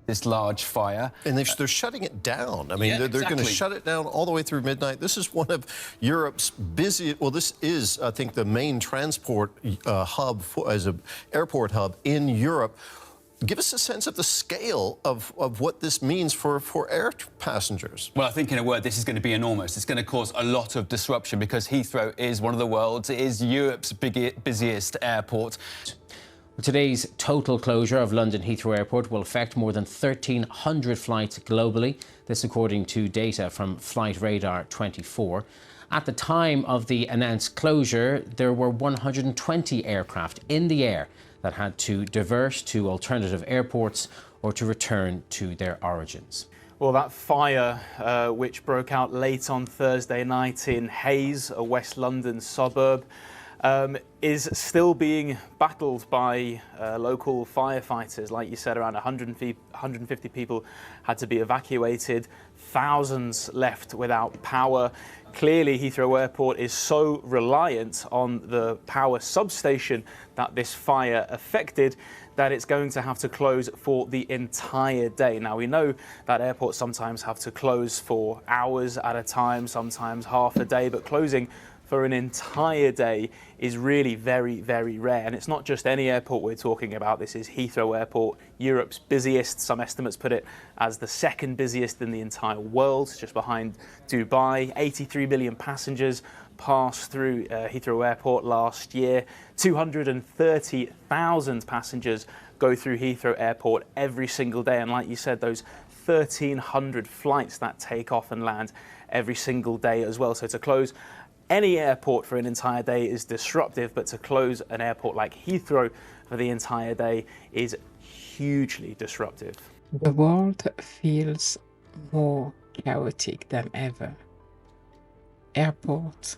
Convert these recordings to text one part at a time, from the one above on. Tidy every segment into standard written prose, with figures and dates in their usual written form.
this large fire. And they're shutting it down. I mean, they're going to shut it down all the way through midnight. This is one of Europe's busiest, well, this is, I think, the main transport hub, as an airport hub in Europe. Give us a sense of the scale of what this means for air passengers. Well, I think, in a word, this is going to be enormous. It's going to cause a lot of disruption because Heathrow is one of the world's, it is Europe's busiest airport. Today's total closure of London Heathrow Airport will affect more than 1,300 flights globally. This according to data from Flight Radar 24. At the time of the announced closure, there were 120 aircraft in the air that had to divert to alternative airports or to return to their origins. Well, that fire, which broke out late on Thursday night in Hayes, a West London suburb, is still being battled by local firefighters. Like you said, around 150 people had to be evacuated, thousands left without power. Clearly, Heathrow Airport is so reliant on the power substation that this fire affected that it's going to have to close for the entire day. Now, we know that airports sometimes have to close for hours at a time, sometimes half a day, but closing for an entire day is really very, very rare. And it's not just any airport we're talking about. This is Heathrow Airport, Europe's busiest. Some estimates put it as the second busiest in the entire world, just behind Dubai. 83 million passengers passed through Heathrow Airport last year. 230,000 passengers go through Heathrow Airport every single day. And like you said, those 1,300 flights that take off and land every single day as well. So to close any airport for an entire day is disruptive, but to close an airport like Heathrow for the entire day is hugely disruptive. The world feels more chaotic than ever. Airports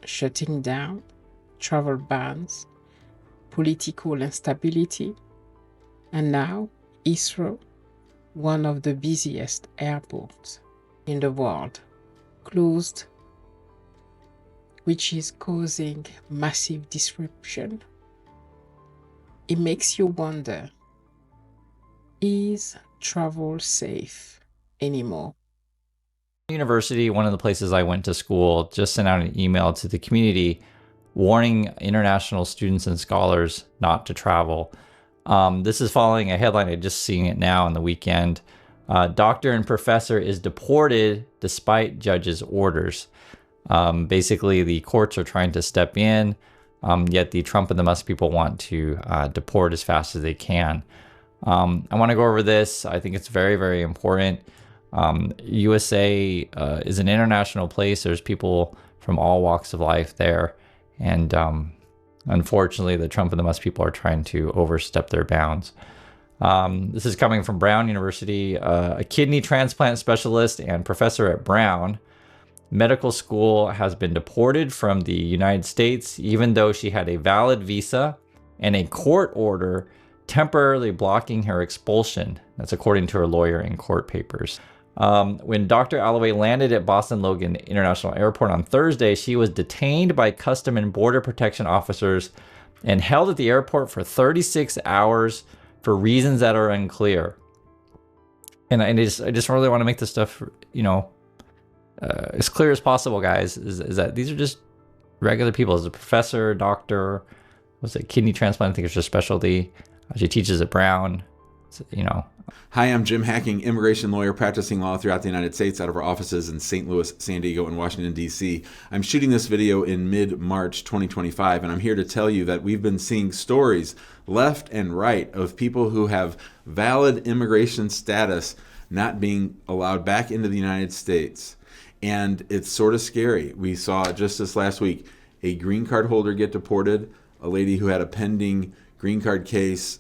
shutting down, travel bans, political instability, and now Heathrow, one of the busiest airports in the world, closed, which is causing massive disruption. It makes you wonder, is travel safe anymore? University, one of the places I went to school, just sent out an email to the community warning international students and scholars not to travel. This is following a headline, I just seen it now on the weekend. Doctor and professor is deported despite judge's orders. Basically, the courts are trying to step in, yet the Trump and the Musk people want to deport as fast as they can. I want to go over this. I think it's very, very important. USA is an international place. There's people from all walks of life there. And unfortunately, the Trump and the Musk people are trying to overstep their bounds. This is coming from Brown University, a kidney transplant specialist and professor at Brown Medical School has been deported from the United States, even though she had a valid visa and a court order temporarily blocking her expulsion. That's according to her lawyer in court papers. When Dr. Alloway landed at Boston Logan International Airport on Thursday, she was detained by Custom and Border Protection officers and held at the airport for 36 hours for reasons that are unclear. And I just really want to make this stuff, as clear as possible, guys, is that these are just regular people. As a professor, doctor, was it kidney transplant? I think it's her specialty. She teaches at Brown, Hi, I'm Jim Hacking, immigration lawyer practicing law throughout the United States out of our offices in St. Louis, San Diego, and Washington, D.C. I'm shooting this video in mid-March 2025, and I'm here to tell you that we've been seeing stories left and right of people who have valid immigration status not being allowed back into the United States. And it's sort of scary. We saw just this last week a green card holder get deported, a lady who had a pending green card case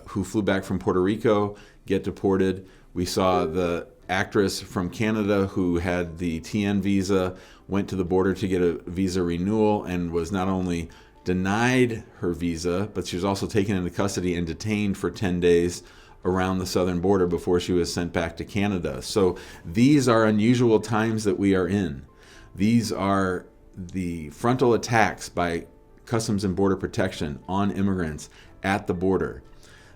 who flew back from Puerto Rico get deported. We saw the actress from Canada who had the TN visa, went to the border to get a visa renewal and was not only denied her visa, but she was also taken into custody and detained for 10 days around the southern border before she was sent back to Canada. So these are unusual times that we are in. These are the frontal attacks by Customs and Border Protection on immigrants at the border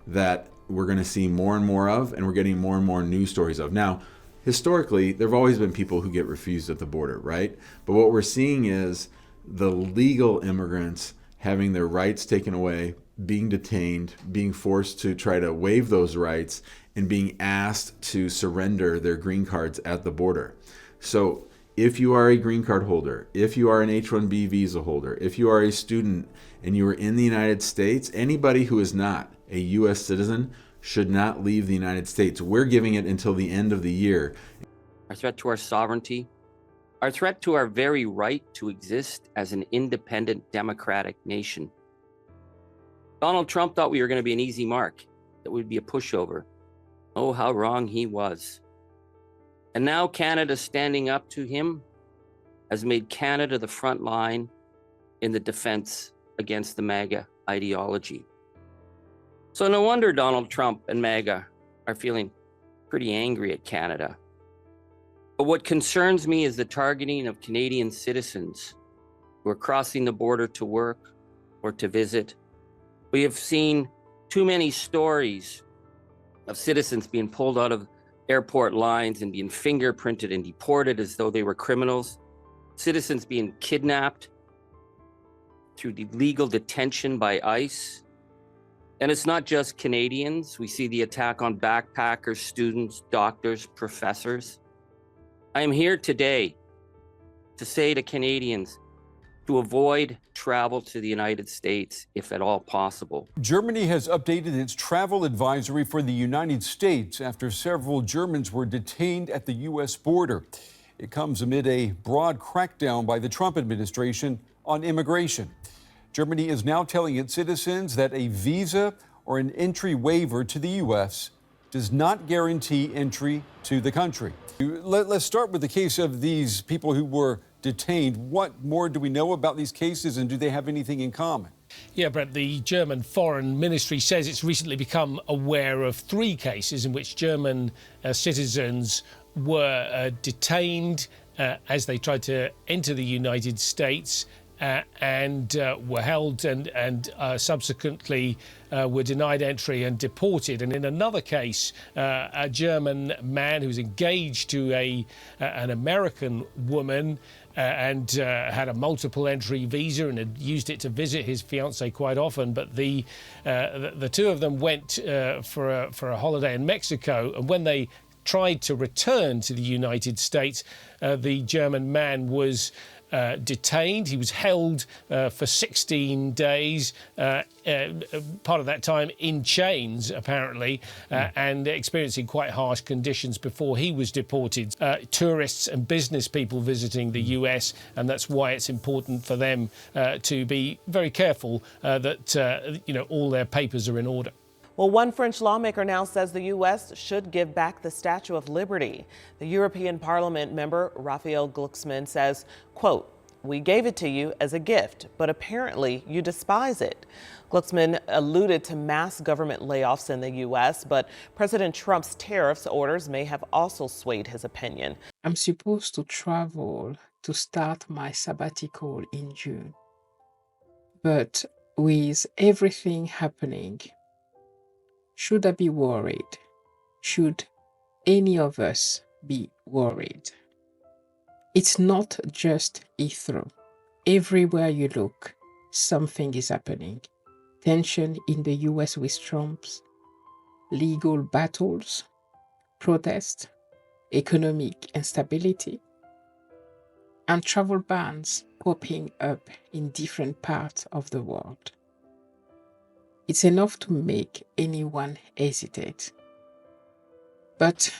that we're going to see more and more of, and we're getting more and more news stories of. Now, historically, there have always been people who get refused at the border, right? But what we're seeing is the legal immigrants having their rights taken away, being detained, being forced to try to waive those rights, and being asked to surrender their green cards at the border. So if you are a green card holder, if you are an H-1B visa holder, if you are a student and you are in the United States, anybody who is not a U.S. citizen should not leave the United States. We're giving it until the end of the year. Our threat to our sovereignty, our threat to our very right to exist as an independent democratic nation. Donald Trump thought we were going to be an easy mark, that we'd be a pushover. Oh, how wrong he was. And now Canada standing up to him has made Canada the front line in the defense against the MAGA ideology. So no wonder Donald Trump and MAGA are feeling pretty angry at Canada. But what concerns me is the targeting of Canadian citizens who are crossing the border to work or to visit. We have seen too many stories of citizens being pulled out of airport lines and being fingerprinted and deported as though they were criminals. Citizens being kidnapped through illegal detention by ICE. And it's not just Canadians. We see the attack on backpackers, students, doctors, professors. I am here today to say to Canadians to avoid travel to the United States if at all possible. Germany has updated its travel advisory for the United States after several Germans were detained at the U.S. border. It comes amid a broad crackdown by the Trump administration on immigration. Germany is now telling its citizens that a visa or an entry waiver to the U.S. does not guarantee entry to the country. Let's start with the case of these people who were detained. What more do we know about these cases, and do they have anything in common? Yeah, Brett, the German Foreign Ministry says it's recently become aware of 3 cases in which German citizens were detained as they tried to enter the United States and were held and subsequently were denied entry and deported. And in another case, a German man who's engaged to an American woman and had a multiple entry visa and had used it to visit his fiancée quite often. But the two of them went for a holiday in Mexico, and when they tried to return to the United States, the German man was detained. He was held for 16 days, part of that time in chains, apparently, and experiencing quite harsh conditions before he was deported. Tourists and business people visiting the US, and that's why it's important for them to be very careful that all their papers are in order. Well, one French lawmaker now says the U.S. should give back the Statue of Liberty. The European Parliament member, Raphael Glucksmann, says, quote, "We gave it to you as a gift, but apparently you despise it." Glucksmann alluded to mass government layoffs in the U.S., but President Trump's tariffs orders may have also swayed his opinion. I'm supposed to travel to start my sabbatical in June. But with everything happening, should I be worried? Should any of us be worried? It's not just Heathrow. Everywhere you look, something is happening. Tension in the US with Trump's, legal battles, protests, economic instability, and travel bans popping up in different parts of the world. It's enough to make anyone hesitate. But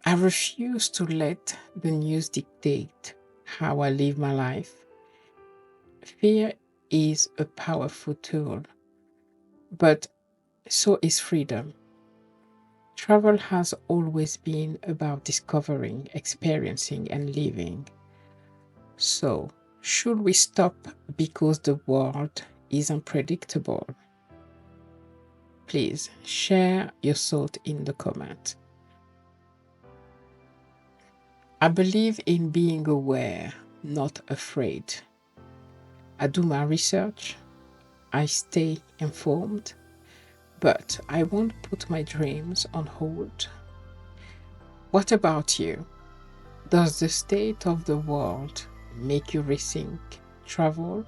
I refuse to let the news dictate how I live my life. Fear is a powerful tool, but so is freedom. Travel has always been about discovering, experiencing, and living. So, should we stop because the world is unpredictable? Please share your thought in the comment. I believe in being aware, not afraid. I do my research. I stay informed. but I won't put my dreams on hold. What about you? Does the state of the world make you rethink travel,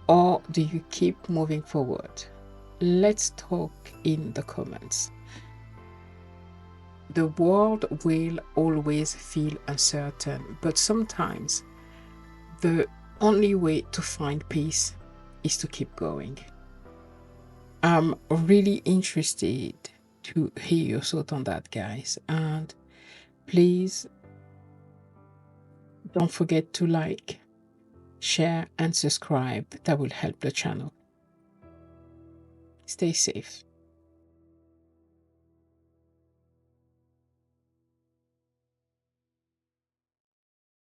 or do you keep moving forward? Let's talk in the comments. The world will always feel uncertain, but sometimes the only way to find peace is to keep going. I'm really interested to hear your thoughts on that, guys, and please don't forget to like, share and subscribe. That will help the channel. Stay safe.